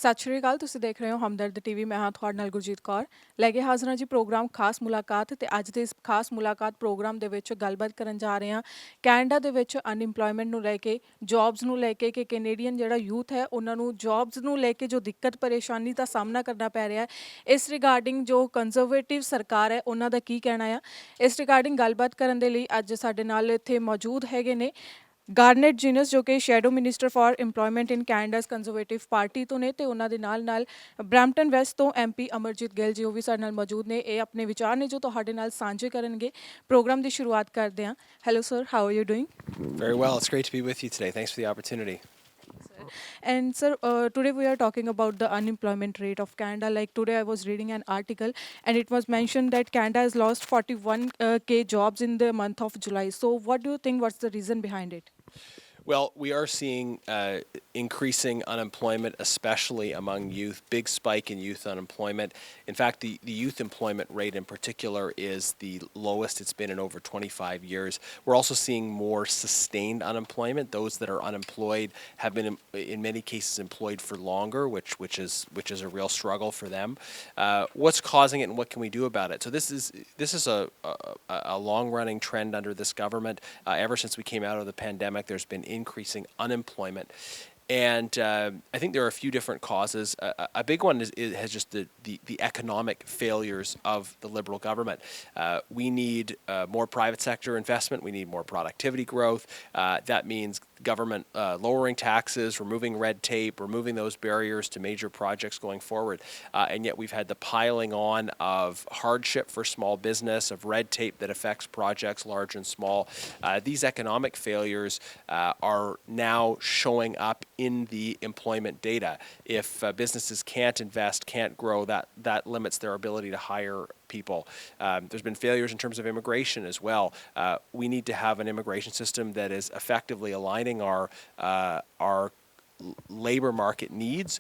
ਸਤਿ ਸ਼੍ਰੀ ਅਕਾਲ। ਤੁਸੀਂ ਦੇਖ ਰਹੇ ਹੋ ਹਮਦਰਦ ਟੀਵੀ। ਮੈਂ ਹਾਂ ਤੁਹਾਡੇ ਨਾਲ ਗੁਰਜੀਤ ਕੌਰ। ਲੈ ਕੇ ਹਾਜ਼ਰ ਹਾਂ ਜੀ ਪ੍ਰੋਗਰਾਮ ਖਾਸ ਮੁਲਾਕਾਤ। ਤੇ ਅੱਜ ਦੇ ਇਸ ਖਾਸ ਮੁਲਾਕਾਤ ਪ੍ਰੋਗਰਾਮ ਦੇ ਵਿੱਚ ਗੱਲਬਾਤ ਕਰਨ ਜਾ ਰਹੇ ਹਾਂ ਕੈਨੇਡਾ ਦੇ ਵਿੱਚ ਅਨਇੰਪਲੋਇਮੈਂਟ ਨੂੰ ਲੈ ਕੇ, ਜੌਬਸ ਨੂੰ ਲੈ ਕੇ, ਕਿ ਕੈਨੇਡੀਅਨ ਜਿਹੜਾ ਯੂਥ ਹੈ ਉਹਨਾਂ ਨੂੰ ਜੌਬਸ ਨੂੰ ਲੈ ਕੇ ਜੋ ਦਿੱਕਤ ਪਰੇਸ਼ਾਨੀ ਦਾ ਸਾਹਮਣਾ ਕਰਨਾ ਪੈ ਰਿਹਾ ਹੈ, ਇਸ ਰਿਗਾਰਡਿੰਗ ਜੋ ਕੰਜ਼ਰਵੇਟਿਵ ਸਰਕਾਰ ਹੈ ਉਹਨਾਂ ਦਾ ਕੀ ਕਹਿਣਾ ਆ। ਇਸ ਰਿਗਾਰਡਿੰਗ ਗੱਲਬਾਤ ਕਰਨ ਦੇ ਲਈ ਅੱਜ ਸਾਡੇ ਨਾਲ ਇੱਥੇ ਮੌਜੂਦ ਹੈਗੇ ਨੇ ਗਾਰਨੇਟ ਜੀਨਸ, ਜੋ ਕਿ shadow minister for employment in Canada's Conservative party ਤੋਂ ਨੇ, ਤੇ ਉਹਨਾਂ ਦੇ ਨਾਲ ਬਰੈਂਪਟਨ ਵੈਸਟ ਤੋਂ ਐਮਪੀ ਅਮਰਜੀਤ ਗਿੱਲ ਜੀ ਉਹ ਵੀ ਸਾਡੇ ਨਾਲ ਮੌਜੂਦ ਨੇ। ਇਹ ਆਪਣੇ ਵਿਚਾਰ ਨੇ ਜੋ ਤੁਹਾਡੇ ਨਾਲ ਸਾਂਝੇ ਕਰਨਗੇ। ਪ੍ਰੋਗਰਾਮ ਦੀ ਸ਼ੁਰੂਆਤ ਕਰਦੇ ਹਾਂ। Hello sir, how are you doing? Very well. It's great to be with you today. Thanks for the opportunity. And sir, today we are talking about the unemployment rate of Canada. Like today, I was reading an article, and it was mentioned that Canada has lost 41K jobs in the month of July. So, what do you think? What's the reason behind it? Well, we are seeing increasing unemployment, especially among youth, big spike in youth unemployment. In fact, the youth employment rate in particular is the lowest it's been in over 25 years. We're also seeing more sustained unemployment. Those that are unemployed have been, in many cases, employed for longer, which is a real struggle for them. What's causing it and what can we do about it? So this is a long-running trend under this government. Ever since we came out of the pandemic, there's been increasing unemployment. And I think there are a few different causes. A big one has just the economic failures of the Liberal government. We need more private sector investment. We need more productivity growth. That means government lowering taxes, removing red tape, removing those barriers to major projects going forward. And yet we've had the piling on of hardship for small business, of red tape that affects projects large and small. These economic failures are now showing up in the employment data. If businesses can't invest, can't grow, that limits their ability to hire people. There's been failures in terms of immigration as well. We need to have an immigration system that is effectively aligning our labor market needs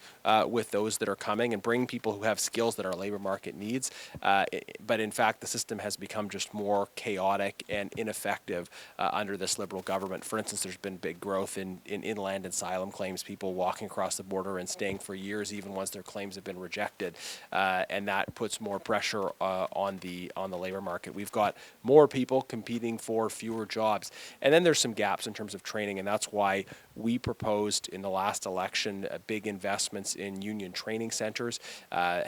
with those that are coming, and bring people who have skills that our labor market needs. But in fact, the system has become just more chaotic and ineffective under this Liberal government. For instance, there's been big growth in inland asylum claims, people walking across the border and staying for years even once their claims have been rejected. And that puts more pressure on the labor market. We've got more people competing for fewer jobs. And then there's some gaps in terms of training, and that's why we proposed in the last election big investments in union training centers,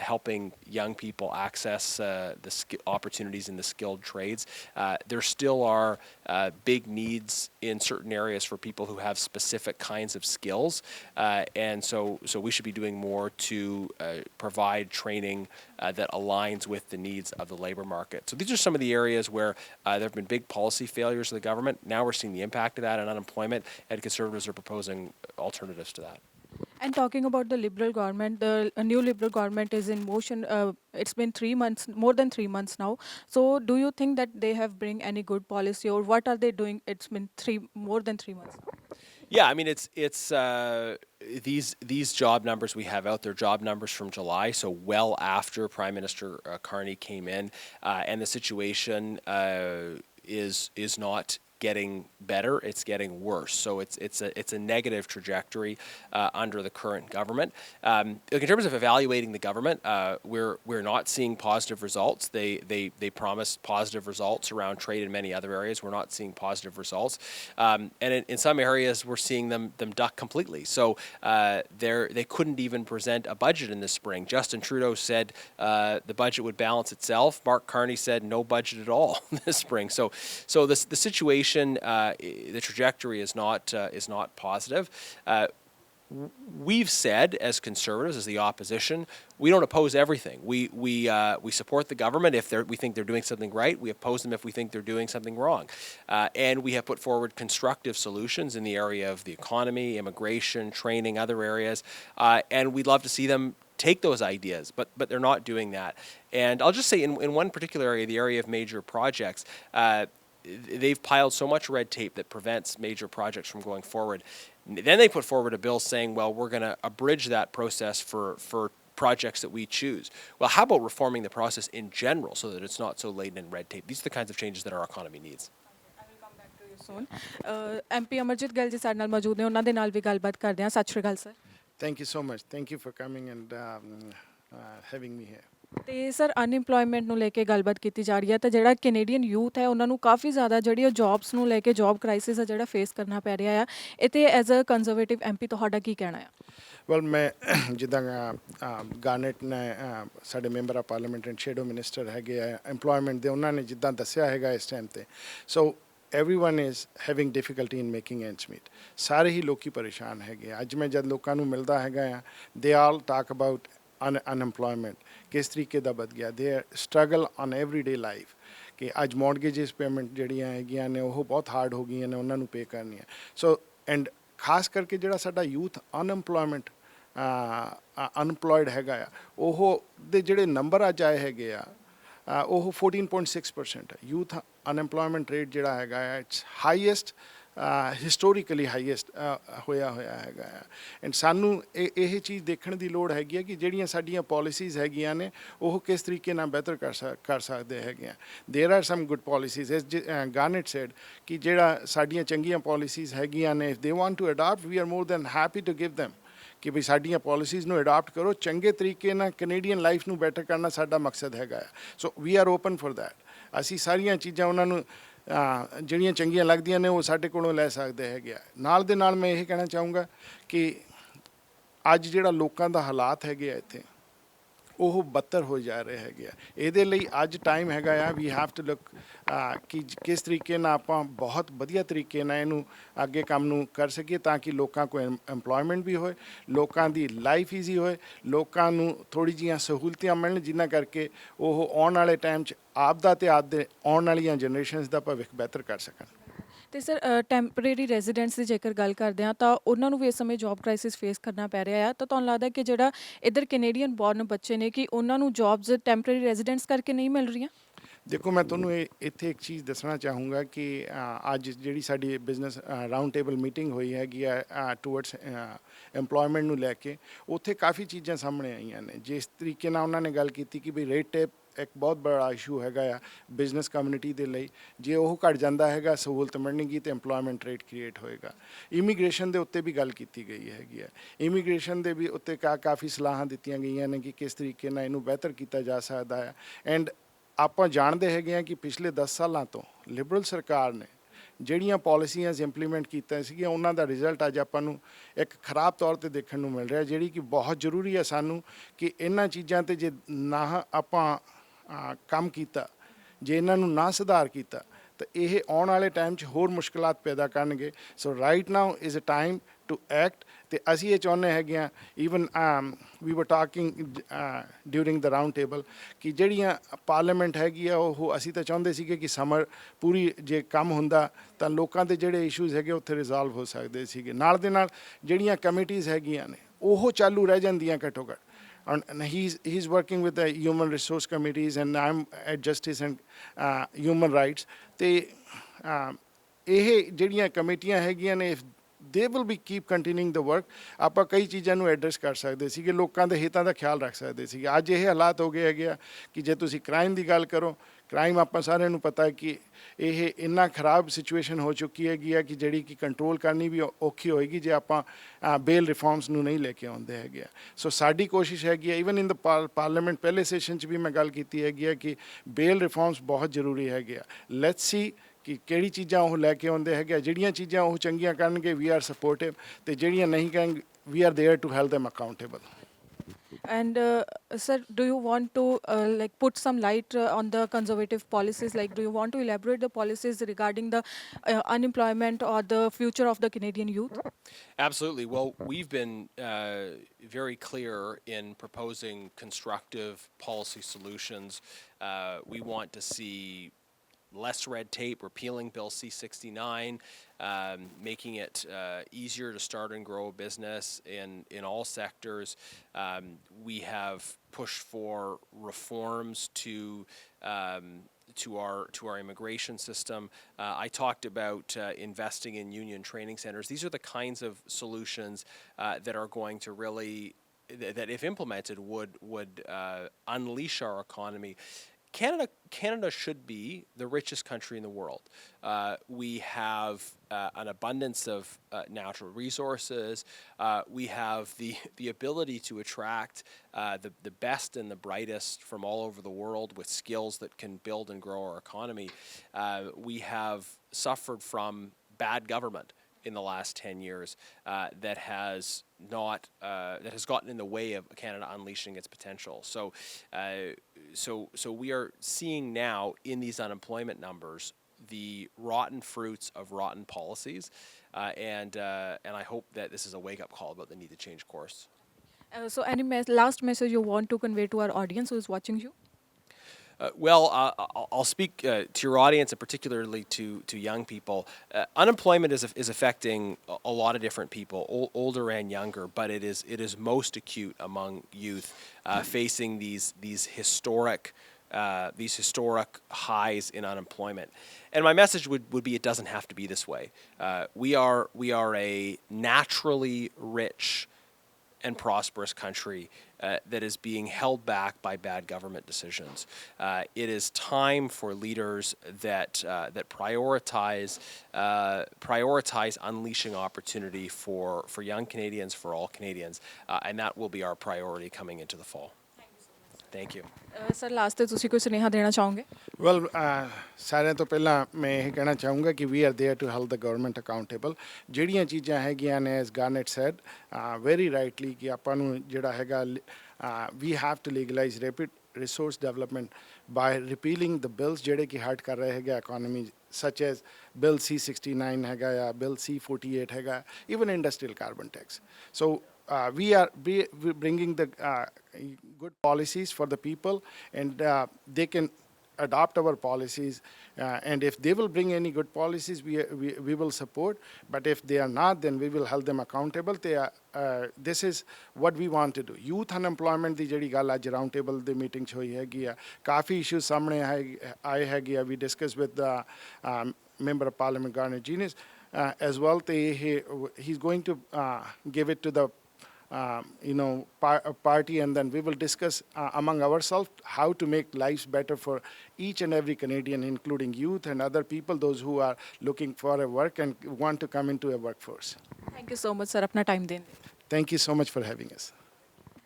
helping young people access the opportunities in the skilled trades. There still are big needs in certain areas for people who have specific kinds of skills, and so we should be doing more to provide training that aligns with the needs of the labor market. So these are some of the areas where there have been big policy failures of the government. Now we're seeing the impact of that on unemployment, and Conservatives are proposing alternatives to that. And talking about the Liberal government, the new Liberal government is in motion. It's been 3 months, more than 3 months now. So, do you think that they have bring any good policy, or what are they doing? It's been more than 3 months now. Yeah, I mean it's these job numbers we have out there, job numbers from July, so well after Prime Minister Carney came in, and the situation is not getting better, it's getting worse. So it's a negative trajectory under the current government. In terms of evaluating the government, we're not seeing positive results. They promised positive results around trade and many other areas. We're not seeing positive results, and in some areas we're seeing them duck completely. So they couldn't even present a budget in the spring. Justin Trudeau said the budget would balance itself. Mark Carney said no budget at all this spring. So the situation, the trajectory is not positive. We've said, as Conservatives, as the opposition, we don't oppose everything. We support the government if we think they're doing something right. We oppose them if we think they're doing something wrong. And we have put forward constructive solutions in the area of the economy, immigration, training, other areas. And we'd love to see them take those ideas, but they're not doing that. And I'll just say in one particular area, the area of major projects, they've piled so much red tape that prevents major projects from going forward. Then they put forward a bill saying, well, we're going to abridge that process for projects that we choose. Well, how about reforming the process in general so that it's not so laden in red tape? These are the kinds of changes that our economy needs. I will come back to you soon. MP Amarjeet Gill ji ਸਾਡੇ ਨਾਲ ਮੌਜੂਦ ਨੇ, ਉਹਨਾਂ ਦੇ ਨਾਲ ਵੀ ਗੱਲਬਾਤ ਕਰਦੇ ਹਾਂ। ਸਤਿ ਸ਼੍ਰੀ ਅਕਾਲ sir. Thank you so much. Thank you for coming and having me here. ਤੇ ਸਰ ਅਨਇੰਪਲੋਇਮੈਂਟ ਨੂੰ ਲੈ ਕੇ ਗੱਲਬਾਤ ਕੀਤੀ ਜਾ ਰਹੀ ਹੈ ਤਾਂ ਜਿਹੜਾ ਕੈਨੇਡੀਅਨ ਯੂਥ ਹੈ ਉਹਨਾਂ ਨੂੰ ਕਾਫੀ ਜ਼ਿਆਦਾ ਜਿਹੜੀ ਉਹ ਜੌਬਸ ਨੂੰ ਲੈ ਕੇ ਜੌਬ ਕ੍ਰਾਈਸਿਸ ਆ ਜਿਹੜਾ ਫੇਸ ਕਰਨਾ ਪੈ ਰਿਹਾ ਆ ਇਹ 'ਤੇ ਐਜ਼ ਅ ਕੰਜ਼ਰਵੇਟਿਵ ਐਮਪੀ ਤੁਹਾਡਾ ਕੀ ਕਹਿਣਾ ਆ? ਵੈਲ ਮੈਂ ਜਿੱਦਾਂ ਗਾਰਨੇਟ ਨੇ ਸਾਡੇ member of parliament and shadow minister ਹੈਗੇ ਆ ਐਮਪਲੋਇਮੈਂਟ ਦੇ, ਉਹਨਾਂ ਨੇ ਜਿੱਦਾਂ ਦੱਸਿਆ ਹੈਗਾ ਇਸ ਟਾਈਮ 'ਤੇ, ਸੋ everyone is having difficulty in making ends meet. ਸਾਰੇ ਹੀ ਲੋਕੀ ਪਰੇਸ਼ਾਨ ਹੈਗੇ ਆ। ਅੱਜ ਮੈਂ ਜਦ ਲੋਕਾਂ ਨੂੰ ਮਿਲਦਾ ਹੈਗਾ ਆ, they all talk about unemployment, ਕਿਸ ਤਰੀਕੇ ਦਾ ਵੱਧ ਗਿਆ, they struggle on everyday life ਕਿ ਅੱਜ ਮੌਰਗੇਜਸ ਪੇਮੈਂਟ ਜਿਹੜੀਆਂ ਹੈਗੀਆਂ ਨੇ ਉਹ ਬਹੁਤ ਹਾਰਡ ਹੋ ਗਈਆਂ ਨੇ ਉਹਨਾਂ ਨੂੰ ਪੇ ਕਰਨੀਆਂ। ਸੋ ਐਂਡ ਖਾਸ ਕਰਕੇ ਜਿਹੜਾ ਸਾਡਾ ਯੂਥ ਅਨਪਲੋਇਡ ਹੈਗਾ ਆ, ਉਹ ਦੇ ਜਿਹੜੇ ਨੰਬਰ ਅੱਜ ਆਏ ਹੈਗੇ ਆ ਉਹ 14.6% ਹੈ। ਯੂਥ ਅਨਐਮਪਲੋਇਮੈਂਟ ਰੇਟ ਜਿਹੜਾ ਹੈਗਾ ਆ ਇਟਸ ਹਾਈਐਸਟ, ਹਿਸਟੋਰੀਕਲੀ ਹਾਈਐਸਟ ਹੋਇਆ ਹੈਗਾ ਆ। ਐਂਡ ਸਾਨੂੰ ਇਹ ਚੀਜ਼ ਦੇਖਣ ਦੀ ਲੋੜ ਹੈਗੀ ਹੈ ਕਿ ਜਿਹੜੀਆਂ ਸਾਡੀਆਂ ਪਾਲਿਸੀਜ਼ ਹੈਗੀਆਂ ਨੇ ਉਹ ਕਿਸ ਤਰੀਕੇ ਨਾਲ ਬਿਹਤਰ ਕਰ ਸਕਦੇ ਹੈਗੇ ਆ। There are some good policies, as Garnett said ਕਿ ਜਿਹੜਾ ਸਾਡੀਆਂ ਚੰਗੀਆਂ ਪਾਲਿਸੀਜ਼ ਹੈਗੀਆਂ ਨੇ, if they want to adopt we are more than happy to give them ਕਿ ਵੀ ਸਾਡੀਆਂ ਪਾਲਿਸੀਜ਼ ਨੂੰ ਅਡਾਪਟ ਕਰੋ, ਚੰਗੇ ਤਰੀਕੇ ਨਾਲ ਕੈਨੇਡੀਅਨ ਲਾਈਫ ਨੂੰ ਬੈਟਰ ਕਰਨਾ ਸਾਡਾ ਮਕਸਦ ਹੈਗਾ ਆ। So we are open for that. ਅਸੀਂ ਸਾਰੀਆਂ ਚੀਜ਼ਾਂ ਉਹਨਾਂ ਨੂੰ ਜਿਹੜੀਆਂ ਚੰਗੀਆਂ ਲੱਗਦੀਆਂ ਨੇ ਉਹ ਸਾਡੇ ਕੋਲੋਂ ਲੈ ਸਕਦੇ ਹੈਗੇ ਆ। ਨਾਲ ਦੇ ਨਾਲ ਮੈਂ ਇਹ ਕਹਿਣਾ ਚਾਹੂੰਗਾ ਕਿ ਅੱਜ ਜਿਹੜਾ ਲੋਕਾਂ ਦਾ ਹਾਲਾਤ ਹੈਗੇ ਆ ਇੱਥੇ ਉਹ ਬੱਤਰ ਹੋ ਜਾ ਰਹੇ ਹੈਗੇ ਆ। ਇਹਦੇ ਲਈ ਅੱਜ ਟਾਈਮ ਹੈਗਾ ਆ, ਵੀ ਹੈਵ ਟੂ ਲੁੱਕ ਕਿ ਕਿਸ ਤਰੀਕੇ ਨਾਲ ਆਪਾਂ ਬਹੁਤ ਵਧੀਆ ਤਰੀਕੇ ਨਾਲ ਇਹਨੂੰ ਅੱਗੇ ਕੰਮ ਨੂੰ ਕਰ ਸਕੀਏ ਤਾਂ ਕਿ ਲੋਕਾਂ ਕੋਲ ਐਮਪਲੋਇਮੈਂਟ ਵੀ ਹੋਏ, ਲੋਕਾਂ ਦੀ ਲਾਈਫ ਈਜ਼ੀ ਹੋਏ, ਲੋਕਾਂ ਨੂੰ ਥੋੜ੍ਹੀ ਜਿਹੀਆਂ ਸਹੂਲਤਾਂ ਮਿਲਣ ਜਿਨ੍ਹਾਂ ਕਰਕੇ ਉਹ ਆਉਣ ਵਾਲੇ ਟਾਈਮ 'ਚ ਆਪ ਦਾ ਅਤੇ ਆਪ ਦੇ ਆਉਣ ਵਾਲੀਆਂ ਜਨਰੇਸ਼ਨਸ ਦਾ ਭਵਿੱਖ ਬਿਹਤਰ ਕਰ ਸਕਣ। ਤੇ ਸਰ ਟੈਂਪਰੇਰੀ ਰੈਜ਼ੀਡੈਂਟਸ ਦੀ ਜੇਕਰ ਗੱਲ ਕਰਦੇ ਹਾਂ ਤਾਂ ਉਹਨਾਂ ਨੂੰ ਵੀ ਇਸ ਸਮੇਂ ਜੌਬ ਕ੍ਰਾਈਸਿਸ ਫੇਸ ਕਰਨਾ ਪੈ ਰਿਹਾ ਆ, ਤਾਂ ਤੁਹਾਨੂੰ ਲੱਗਦਾ ਕਿ ਜਿਹੜਾ ਇੱਧਰ ਕੈਨੇਡੀਅਨ ਬੋਰਨ ਬੱਚੇ ਨੇ ਕਿ ਉਹਨਾਂ ਨੂੰ ਜੌਬਸ ਟੈਂਪਰੇਰੀ ਰੈਜ਼ੀਡੈਂਟਸ ਕਰਕੇ ਨਹੀਂ ਮਿਲ ਰਹੀਆਂ? ਦੇਖੋ ਮੈਂ ਤੁਹਾਨੂੰ ਇੱਥੇ ਇੱਕ ਚੀਜ਼ ਦੱਸਣਾ ਚਾਹੂੰਗਾ ਕਿ ਅੱਜ ਜਿਹੜੀ ਸਾਡੀ ਬਿਜ਼ਨਸ ਰਾਊਂਡ ਟੇਬਲ ਮੀਟਿੰਗ ਹੋਈ ਹੈਗੀ ਆ ਟੂਵਰਡਸ ਐਮਪਲੋਇਮੈਂਟ ਨੂੰ ਲੈ ਕੇ, ਉੱਥੇ ਕਾਫੀ ਚੀਜ਼ਾਂ ਸਾਹਮਣੇ ਆਈਆਂ ਨੇ। ਜਿਸ ਤਰੀਕੇ ਨਾਲ ਉਹਨਾਂ ਨੇ ਗੱਲ ਕੀਤੀ ਕਿ ਵੀ ਰੇਟ ਟੇਪ ਇੱਕ ਬਹੁਤ ਬੜਾ ਇਸ਼ੂ ਹੈਗਾ ਆ ਬਿਜ਼ਨਸ ਕਮਿਊਨਿਟੀ ਦੇ ਲਈ, ਜੇ ਉਹ ਘਟ ਜਾਂਦਾ ਹੈਗਾ ਸਹੂਲਤ ਮਿਲਣਗੀ ਅਤੇ ਐਮਪਲੋਇਮੈਂਟ ਰੇਟ ਕ੍ਰੀਏਟ ਹੋਏਗਾ। ਇਮੀਗ੍ਰੇਸ਼ਨ ਦੇ ਉੱਤੇ ਵੀ ਗੱਲ ਕੀਤੀ ਗਈ ਹੈਗੀ ਆ, ਇਮੀਗ੍ਰੇਸ਼ਨ ਦੇ ਵੀ ਉੱਤੇ ਕਾਫੀ ਸਲਾਹਾਂ ਦਿੱਤੀਆਂ ਗਈਆਂ ਨੇ ਕਿ ਕਿਸ ਤਰੀਕੇ ਨਾਲ ਇਹਨੂੰ ਬਿਹਤਰ ਕੀਤਾ ਜਾ ਸਕਦਾ ਹੈ। ਐਂਡ ਆਪਾਂ ਜਾਣਦੇ ਹੈਗੇ ਹਾਂ ਕਿ ਪਿਛਲੇ 10 ਸਾਲਾਂ ਤੋਂ ਲਿਬਰਲ ਸਰਕਾਰ ਨੇ ਜਿਹੜੀਆਂ ਪਾਲਿਸੀਆਂ ਇੰਪਲੀਮੈਂਟ ਕੀਤੀਆਂ ਸੀਗੀਆਂ ਉਹਨਾਂ ਦਾ ਰਿਜ਼ਲਟ ਅੱਜ ਆਪਾਂ ਨੂੰ ਇੱਕ ਖਰਾਬ ਤੌਰ 'ਤੇ ਦੇਖਣ ਨੂੰ ਮਿਲ ਰਿਹਾ, ਜਿਹੜੀ ਕਿ ਬਹੁਤ ਜ਼ਰੂਰੀ ਹੈ ਸਾਨੂੰ ਕਿ ਇਹਨਾਂ ਚੀਜ਼ਾਂ 'ਤੇ ਜੇ ਨਾ ਆਪਾਂ ਕੰਮ ਕੀਤਾ, ਜੇ ਇਹਨਾਂ ਨੂੰ ਨਾ ਸੁਧਾਰ ਕੀਤਾ ਤਾਂ ਇਹ ਆਉਣ ਵਾਲੇ ਟਾਈਮ 'ਚ ਹੋਰ ਮੁਸ਼ਕਲਾਂ ਪੈਦਾ ਕਰਨਗੇ। So right now is a time to act. ਅਤੇ ਅਸੀਂ ਇਹ ਚਾਹੁੰਦੇ ਹੈਗੇ ਹਾਂ, even we were talking during the round table ਕਿ ਜਿਹੜੀਆਂ ਪਾਰਲੀਮੈਂਟ ਹੈਗੀ ਆ ਉਹ ਅਸੀਂ ਤਾਂ ਚਾਹੁੰਦੇ ਸੀਗੇ ਕਿ ਸਮਰ ਪੂਰੀ ਜੇ ਕੰਮ ਹੁੰਦਾ ਤਾਂ ਲੋਕਾਂ ਦੇ ਜਿਹੜੇ ਇਸ਼ੂਜ਼ ਹੈਗੇ ਉੱਥੇ ਰਿਜ਼ੋਲਵ ਹੋ ਸਕਦੇ ਸੀਗੇ। ਨਾਲ ਦੇ ਨਾਲ ਜਿਹੜੀਆਂ ਕਮੇਟੀਜ਼ ਹੈਗੀਆਂ ਨੇ ਉਹ ਚਾਲੂ ਰਹਿ ਜਾਂਦੀਆਂ ਘੱਟੋ ਘੱਟ। And he's working with the human resource committees and I'm at justice and human rights. ਤੇ ਇਹ ਜਿਹੜੀਆਂ ਕਮੇਟੀਆਂ ਹੈਗੀਆਂ ਨੇ they will be keep continuing the work। ਆਪਾਂ ਕਈ ਚੀਜ਼ਾਂ ਨੂੰ ਐਡਰੈਸ ਕਰ ਸਕਦੇ ਸੀਗੇ, ਲੋਕਾਂ ਦੇ ਹਿੱਤਾਂ ਦਾ ਖਿਆਲ ਰੱਖ ਸਕਦੇ ਸੀਗੇ। ਅੱਜ ਇਹ ਹਾਲਾਤ ਹੋ ਗਏ ਹੈਗੇ ਆ ਕਿ ਜੇ ਤੁਸੀਂ ਕ੍ਰਾਈਮ ਦੀ ਗੱਲ ਕਰੋ, ਕ੍ਰਾਈਮ ਆਪਾਂ ਸਾਰਿਆਂ ਨੂੰ ਪਤਾ ਹੈ ਕਿ ਇਹ ਇੰਨਾ ਖਰਾਬ ਸਿਚੁਏਸ਼ਨ ਹੋ ਚੁੱਕੀ ਹੈਗੀ ਆ ਕਿ ਜਿਹੜੀ ਕਿ ਕੰਟਰੋਲ ਕਰਨੀ ਵੀ ਔਖੀ ਹੋਏਗੀ ਜੇ ਆਪਾਂ ਬੇਲ ਰਿਫਾਰਮਸ ਨੂੰ ਨਹੀਂ ਲੈ ਕੇ ਆਉਂਦੇ ਹੈਗੇ ਆ। ਸੋ ਸਾਡੀ ਕੋਸ਼ਿਸ਼ ਹੈਗੀ ਆ, ਈਵਨ ਇਨ ਦ ਪਾਰਲੀਮੈਂਟ ਪਹਿਲੇ ਸੈਸ਼ਨ 'ਚ ਵੀ ਮੈਂ ਗੱਲ ਕੀਤੀ ਹੈਗੀ ਆ ਕਿ ਬੇਲ ਰਿਫਾਰਮਸ ਬਹੁਤ ਜ਼ਰੂਰੀ ਹੈਗੇ ਆ। ਲੈਟਸ ਸੀ ਕਿ ਕਿਹੜੀ ਚੀਜ਼ਾਂ ਉਹ ਲੈ ਕੇ ਆਉਂਦੇ ਹੈਗੇ ਆ। ਜਿਹੜੀਆਂ ਚੀਜ਼ਾਂ ਉਹ ਚੰਗੀਆਂ ਕਰਨਗੇ ਵੀ ਆਰ ਸਪੋਰਟਿਵ, ਅਤੇ ਜਿਹੜੀਆਂ ਨਹੀਂ ਕਰਨਗੇ we are there to held them accountable। And sir, do you want to like put some light on the conservative policies? Like, do you want to elaborate the policies regarding the unemployment or the future of the Canadian youth? Absolutely. Well, we've been very clear in proposing constructive policy solutions. We want to see less red tape, repealing Bill C-69, making it easier to start and grow a business in all sectors. We have pushed for reforms to our immigration system. I talked about investing in union training centers. These are the kinds of solutions that are going to really, that if implemented would unleash our economy. Canada should be the richest country in the world. We have an abundance of natural resources. We have the ability to attract the best and the brightest from all over the world with skills that can build and grow our economy. We have suffered from bad government in the last 10 years that has gotten in the way of Canada unleashing its potential. So we are seeing now in these unemployment numbers the rotten fruits of rotten policies, and I hope that this is a wake-up call about the need to change course. So any last message you want to convey to our audience who is watching you? I'll speak to your audience and particularly to young people. Unemployment is affecting a lot of different people, older and younger, but it is most acute among youth facing these historic highs in unemployment. And my message would be it doesn't have to be this way. We are a naturally rich and prosperous country that is being held back by bad government decisions. It is time for leaders that prioritize unleashing opportunity for young Canadians, for all Canadians, and that will be our priority coming into the fall. Thank you. Sir last ਤੇ ਤੁਸੀਂ ਕੋਈ ਸੁਨੇਹਾ ਦੇਣਾ ਚਾਹੋਗੇ? Well ਸਾਰਿਆਂ ਤੋਂ ਪਹਿਲਾਂ ਮੈਂ ਇਹ ਕਹਿਣਾ ਚਾਹੂੰਗਾ ਕਿ we are there to held the government accountable. ਜਿਹੜੀਆਂ ਚੀਜ਼ਾਂ ਹੈਗੀਆਂ ਨੇ as Garnett said very rightly ਕਿ ਆਪਾਂ ਨੂੰ ਜਿਹੜਾ ਹੈਗਾ we have to legalise rapid resource development by repealing the bills ਜਿਹੜੇ ਕਿ ਹਰਟ ਕਰ ਰਹੇ ਹੈਗੇ economy such as Bill C-69 ਹੈਗਾ ਜਾਂ Bill C-48 ਹੈਗਾ, even industrial carbon tax. So we are bringing the good policies for the people, and they can adopt our policies, and if they will bring any good policies, we will support, but if they are not, then we will hold them accountable. This is what we want to do. Youth unemployment ਦੀ ਜਿਹੜੀ ਗੱਲ ਅੱਜ round table ਦੇ meeting 'ਚ ਹੋਈ ਹੈਗੀ ਆ, ਕਾਫੀ issue ਸਾਹਮਣੇ ਆਏ ਹੈਗੇ ਆ। We discussed with the member of parliament Garnet Genius as well. He's going to give it to the party, and then we will discuss among ourselves how to make lives better for each and every Canadian, including youth and other people, those who are looking for a work and want to come into a workforce. Thank you so much sir ਆਪਣਾ time ਦੇਣ ਲਈ। Thank you so much for having us.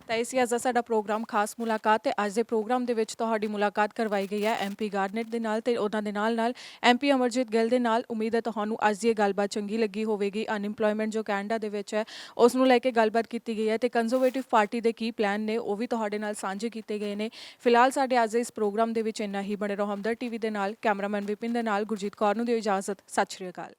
ਤਾਂ ਇਹ ਸੀ ਅੱਜ ਦਾ ਸਾਡਾ programme ਖਾਸ ਮੁਲਾਕਾਤ, ਤੇ ਅੱਜ ਦੇ ਪ੍ਰੋਗਰਾਮ ਦੇ ਵਿੱਚ ਤੁਹਾਡੀ ਮੁਲਾਕਾਤ ਕਰਵਾਈ ਗਈ ਹੈ MP ਗਾਰਨੇਟ ਦੇ ਨਾਲ ਤੇ ਉਹਨਾਂ ਦੇ ਨਾਲ MP ਅਮਰਜੀਤ ਗਿੱਲ ਦੇ ਨਾਲ। ਉਮੀਦ ਹੈ ਤੁਹਾਨੂੰ ਅੱਜ ਦੀ ਇਹ ਗੱਲਬਾਤ ਚੰਗੀ ਲੱਗੀ ਹੋਵੇਗੀ। ਅਨਇੰਪਲੋਇਮੈਂਟ ਜੋ ਕੈਨੇਡਾ ਦੇ ਵਿੱਚ ਹੈ ਉਸ ਨੂੰ ਲੈ ਕੇ ਗੱਲਬਾਤ ਕੀਤੀ ਗਈ ਹੈ, ਤੇ ਕੰਜ਼ਰਵੇਟਿਵ ਪਾਰਟੀ ਦੇ ਕੀ ਪਲਾਨ ਨੇ ਉਹ ਵੀ ਤੁਹਾਡੇ ਨਾਲ ਸਾਂਝੇ ਕੀਤੇ ਗਏ ਨੇ। ਫਿਲਹਾਲ ਸਾਡੇ ਅੱਜ ਦੇ ਇਸ ਪ੍ਰੋਗਰਾਮ ਦੇ ਵਿੱਚ ਇੰਨਾ ਹੀ। ਬਣੇ ਰਹੋ ਹਮਦਰ TV ਦੇ ਨਾਲ। ਕੈਮਰਾਮੈਨ ਵਿਪਿਨ ਦੇ ਨਾਲ ਗੁਰਜੀਤ ਕੌਰ ਨੂੰ ਦਿਓ ਇਜਾਜ਼ਤ। ਸਤਿ ਸ਼੍ਰੀ ਅਕਾਲ।